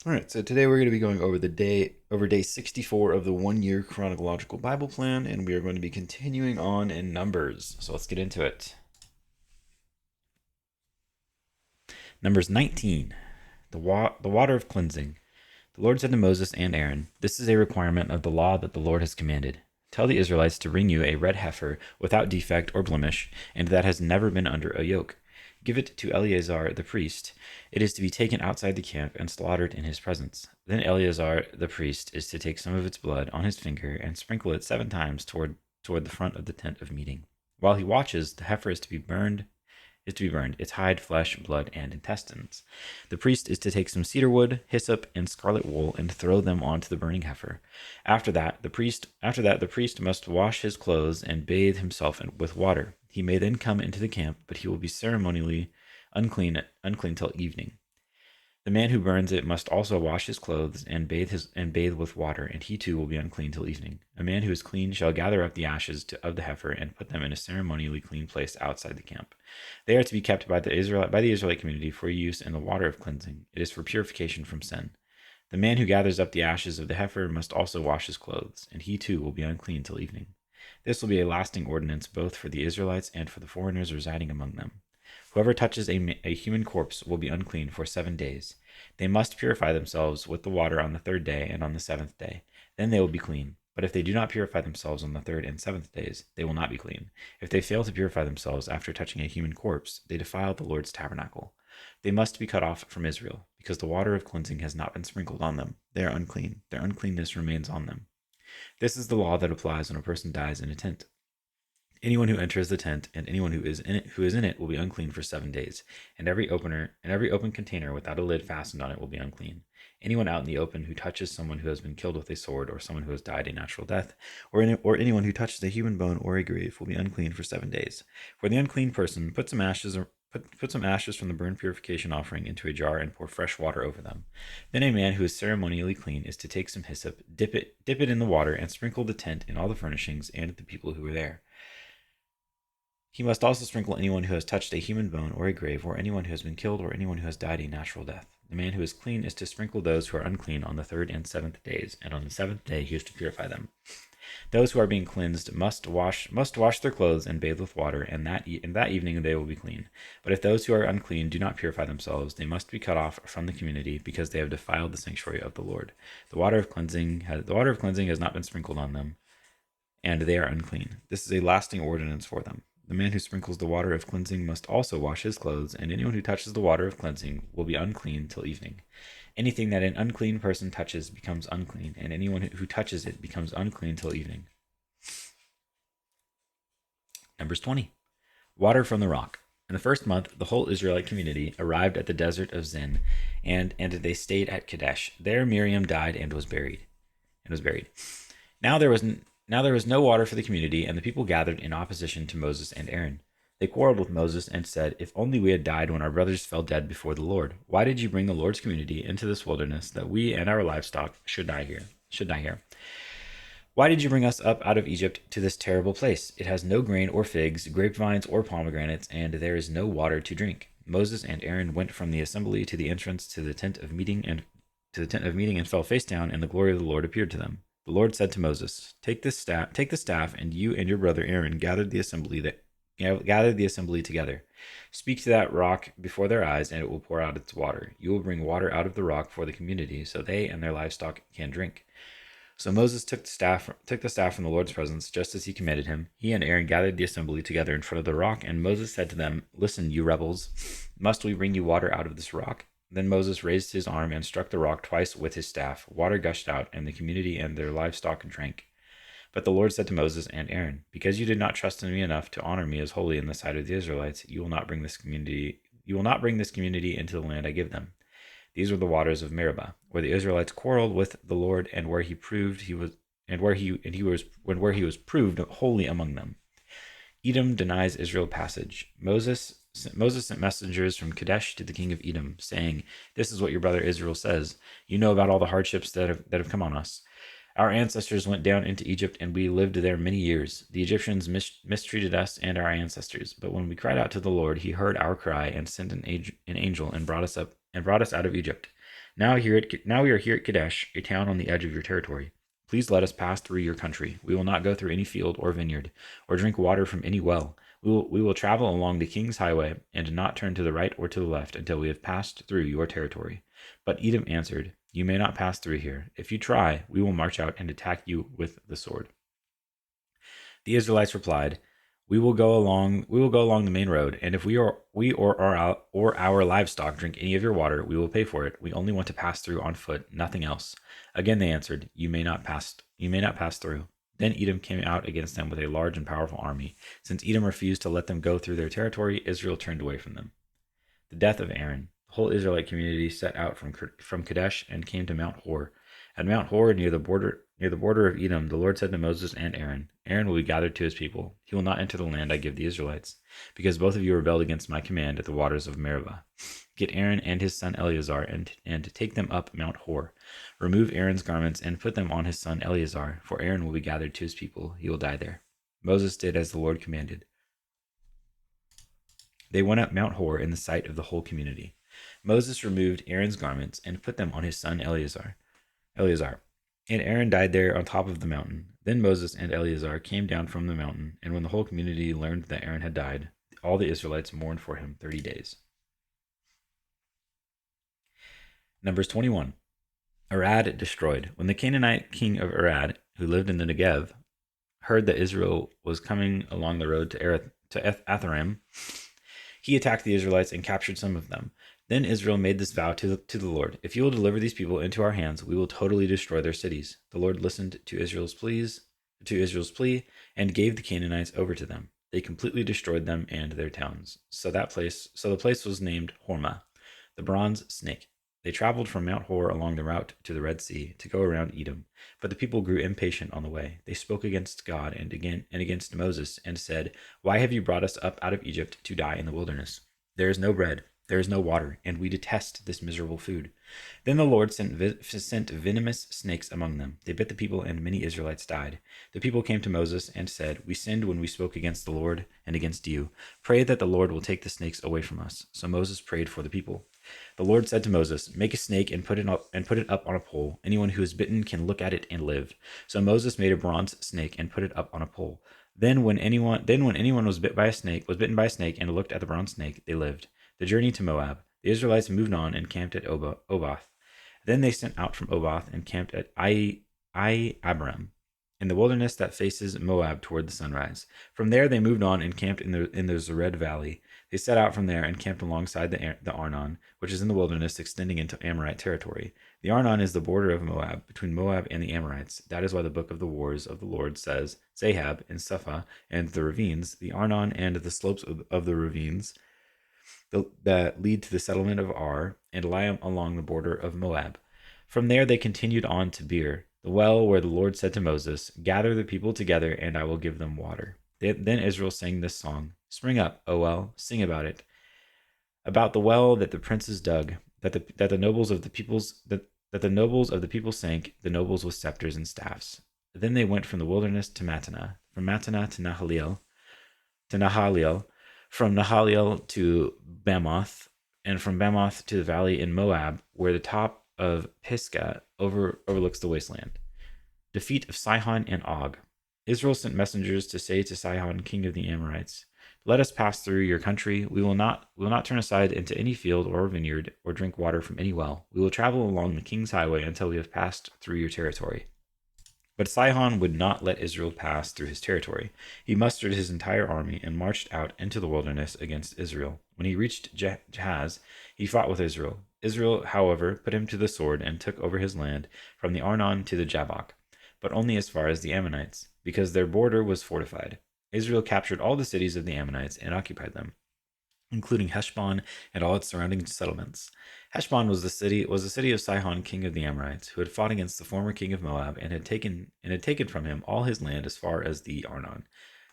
All right, so today we're going to be going over day 64 of the 1 year chronological Bible plan, and we are going to be continuing on in Numbers. So let's get into it. Numbers 19, the water of cleansing. The Lord said to Moses and Aaron, "This is a requirement of the law that the Lord has commanded. Tell the Israelites to bring you a red heifer without defect or blemish, and that has never been under a yoke. Give it to Eleazar the priest. It is to be taken outside the camp and slaughtered in his presence. Then Eleazar the priest is to take some of its blood on his finger and sprinkle it 7 times toward the front of the tent of meeting. While he watches, the heifer is to be burned, its hide, flesh, blood, and intestines. The priest is to take some cedar wood, hyssop, and scarlet wool and throw them onto the burning heifer. After that, the priest must wash his clothes and bathe himself with water. He may then come into the camp, but he will be ceremonially unclean till evening. The man who burns it must also wash his clothes and bathe with water, and he too will be unclean till evening. A man who is clean shall gather up the ashes of the heifer and put them in a ceremonially clean place outside the camp. They are to be kept by the Israelite community for use in the water of cleansing. It is for purification from sin. The man who gathers up the ashes of the heifer must also wash his clothes, and he too will be unclean till evening. This will be a lasting ordinance both for the Israelites and for the foreigners residing among them. Whoever touches a human corpse will be unclean for 7 days. They must purify themselves with the water on the third day and on the seventh day. Then they will be clean. But if they do not purify themselves on the third and seventh days, they will not be clean. If they fail to purify themselves after touching a human corpse, they defile the Lord's tabernacle. They must be cut off from Israel, because the water of cleansing has not been sprinkled on them. They are unclean. Their uncleanness remains on them. This is the law that applies when a person dies in a tent. Anyone who enters the tent and anyone who is in it will be unclean for 7 days, and every open container without a lid fastened on it will be unclean. Anyone out in the open who touches someone who has been killed with a sword, or someone who has died a natural death, or anyone who touches a human bone or a grave will be unclean for 7 days. For the unclean person, put some ashes from the burnt purification offering into a jar and pour fresh water over them. Then a man who is ceremonially clean is to take some hyssop, dip it in the water, and sprinkle the tent and all the furnishings and the people who were there. He must also sprinkle anyone who has touched a human bone or a grave, or anyone who has been killed, or anyone who has died a natural death. The man who is clean is to sprinkle those who are unclean on the third and seventh days, and on the seventh day he is to purify them. Those who are being cleansed must wash their clothes and bathe with water, and that evening they will be clean. But if those who are unclean do not purify themselves, they must be cut off from the community, because they have defiled the sanctuary of the Lord. The water of cleansing has not been sprinkled on them, and they are unclean. This is a lasting ordinance for them. The man who sprinkles the water of cleansing must also wash his clothes, and anyone who touches the water of cleansing will be unclean till evening. Anything that an unclean person touches becomes unclean, and anyone who touches it becomes unclean till evening. Numbers 20. Water from the rock. In the first month, the whole Israelite community arrived at the desert of Zin, and they stayed at Kadesh. There Miriam died and was buried. Now there was no water for the community, and the people gathered in opposition to Moses and Aaron. They quarreled with Moses and said, "If only we had died when our brothers fell dead before the Lord. Why did you bring the Lord's community into this wilderness, that we and our livestock should die here? Why did you bring us up out of Egypt to this terrible place? It has no grain or figs, grapevines or pomegranates, and there is no water to drink." Moses and Aaron went from the assembly to the entrance to the tent of meeting and fell face down, and the glory of the Lord appeared to them. The Lord said to Moses, take the staff, and you and your brother Aaron gathered the assembly together. Speak to that rock before their eyes, and it will pour out its water. You will bring water out of the rock for the community, so they and their livestock can drink. So Moses took the staff from the Lord's presence, just as he commanded him. He and Aaron gathered the assembly together in front of the rock, and Moses said to them, "Listen, you rebels, must we bring you water out of this rock?" Then Moses raised his arm and struck the rock twice with his staff. Water gushed out, and the community and their livestock drank. But the Lord said to Moses and Aaron, "Because you did not trust in me enough to honor me as holy in the sight of the Israelites, you will not bring this community into the land I give them." These were the waters of Meribah, where the Israelites quarreled with the Lord, and where he was proved holy among them. Edom denies Israel passage. Moses sent messengers from Kadesh to the king of Edom, saying, "This is what your brother Israel says. You know about all the hardships that have come on us. Our ancestors went down into Egypt, and we lived there many years. The Egyptians mistreated us and our ancestors. But when we cried out to the Lord, he heard our cry and sent an angel and brought us out of Egypt. Now we are here at Kadesh, a town on the edge of your territory. Please let us pass through your country. We will not go through any field or vineyard, or drink water from any well. We will travel along the king's highway and not turn to the right or to the left until we have passed through your territory. But Edom answered, You may not pass through here. If you try, we will march out and attack you with the sword. The Israelites replied, We will go along the main road, and if we or our livestock drink any of your water, we will pay for it. We only want to pass through on foot, nothing else. Again they answered, You may not pass through. Then Edom came out against them with a large and powerful army. Since Edom refused to let them go through their territory, Israel turned away from them. The death of Aaron. The whole Israelite community set out from Kadesh and came to Mount Hor. At Mount Hor, near the border of Edom, the Lord said to Moses and Aaron, Aaron will be gathered to his people. He will not enter the land I give the Israelites, because both of you rebelled against my command at the waters of Meribah. Get Aaron and his son Eleazar and take them up Mount Hor. Remove Aaron's garments and put them on his son Eleazar, for Aaron will be gathered to his people. He will die there. Moses did as the Lord commanded. They went up Mount Hor in the sight of the whole community. Moses removed Aaron's garments and put them on his son Eleazar. And Aaron died there on top of the mountain. Then Moses and Eleazar came down from the mountain, and when the whole community learned that Aaron had died, all the Israelites mourned for him 30 days. Numbers 21. Arad destroyed. When the Canaanite king of Arad, who lived in the Negev, heard that Israel was coming along the road to Atharim, he attacked the Israelites and captured some of them. Then Israel made this vow to the Lord, If you will deliver these people into our hands, we will totally destroy their cities. The Lord listened to Israel's plea, and gave the Canaanites over to them. They completely destroyed them and their towns. So the place was named Hormah, the bronze snake. They traveled from Mount Hor along the route to the Red Sea to go around Edom. But the people grew impatient on the way. They spoke against God and against Moses and said, Why have you brought us up out of Egypt to die in the wilderness? There is no bread, there is no water, and we detest this miserable food. Then the Lord sent venomous snakes among them. They bit the people, and many Israelites died. The people came to Moses and said, We sinned when we spoke against the Lord and against you. Pray that the Lord will take the snakes away from us. So Moses prayed for the people. The Lord said to Moses, Make a snake and put it up on a pole. Anyone who is bitten can look at it and live. So Moses made a bronze snake and put it up on a pole. Then when anyone was bitten by a snake and looked at the bronze snake, they lived. The journey to Moab. The Israelites moved on and camped at Oboth. Then they sent out from Oboth and camped at Abarim, in the wilderness that faces Moab toward the sunrise. From there they moved on and camped in the Zered Valley. They set out from there and camped alongside the Arnon, which is in the wilderness extending into Amorite territory. The Arnon is the border of Moab, between Moab and the Amorites. That is why the book of the wars of the Lord says, Zahab and Suphah and the ravines, the Arnon and the slopes of the ravines that lead to the settlement of Ar, and lie along the border of Moab. From there they continued on to Beer, the well where the Lord said to Moses, Gather the people together, and I will give them water. Then Israel sang this song, Spring up, O well, sing about it, about the well that the princes dug, that the nobles of the people sank, the nobles with scepters and staffs. Then they went from the wilderness to Mattanah, from Mattanah to Nahaliel, from Nahaliel to Bamoth, and from Bamoth to the valley in Moab, where the top of Pisgah overlooks the wasteland. Defeat of Sihon and Og. Israel sent messengers to say to Sihon, king of the Amorites, Let us pass through your country. We will not turn aside into any field or vineyard or drink water from any well. We will travel along the king's highway until we have passed through your territory. But Sihon would not let Israel pass through his territory. He mustered his entire army and marched out into the wilderness against Israel. When he reached Jahaz, he fought with Israel. Israel, however, put him to the sword and took over his land from the Arnon to the Jabbok, but only as far as the Ammonites, because their border was fortified. Israel captured all the cities of the Ammonites and occupied them, including Heshbon and all its surrounding settlements. Heshbon was the city of Sihon, king of the Amorites, who had fought against the former king of Moab and had taken from him all his land as far as the Arnon.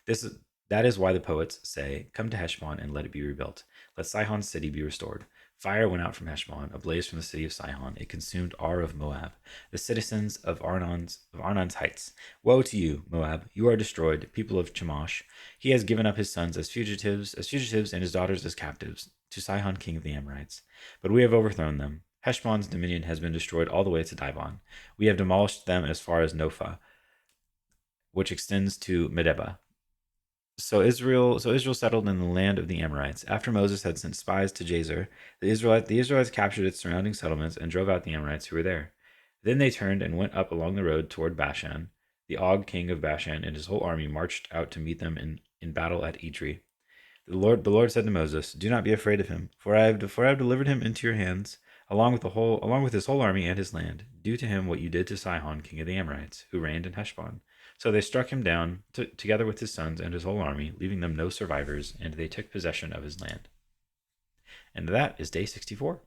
That is why the poets say, Come to Heshbon and let it be rebuilt. Let Sihon's city be restored. Fire went out from Heshbon, a blaze from the city of Sihon. It consumed Ar of Moab, the citizens of Arnon's heights. Woe to you, Moab! You are destroyed, people of Chemosh. He has given up his sons as fugitives, and his daughters as captives, to Sihon, king of the Amorites. But we have overthrown them. Heshbon's dominion has been destroyed all the way to Dibon. We have demolished them as far as Nophah, which extends to Medeba. So Israel settled in the land of the Amorites. After Moses had sent spies to Jazer, the Israelites captured its surrounding settlements and drove out the Amorites who were there. Then they turned and went up along the road toward Bashan. The Og king of Bashan and his whole army marched out to meet them in battle at Edrei. The Lord said to Moses, "Do not be afraid of him, for I have delivered him into your hands, along with his whole army and his land. Do to him what you did to Sihon, king of the Amorites, who reigned in Heshbon." So they struck him down, together with his sons and his whole army, leaving them no survivors, and they took possession of his land. And that is day 64.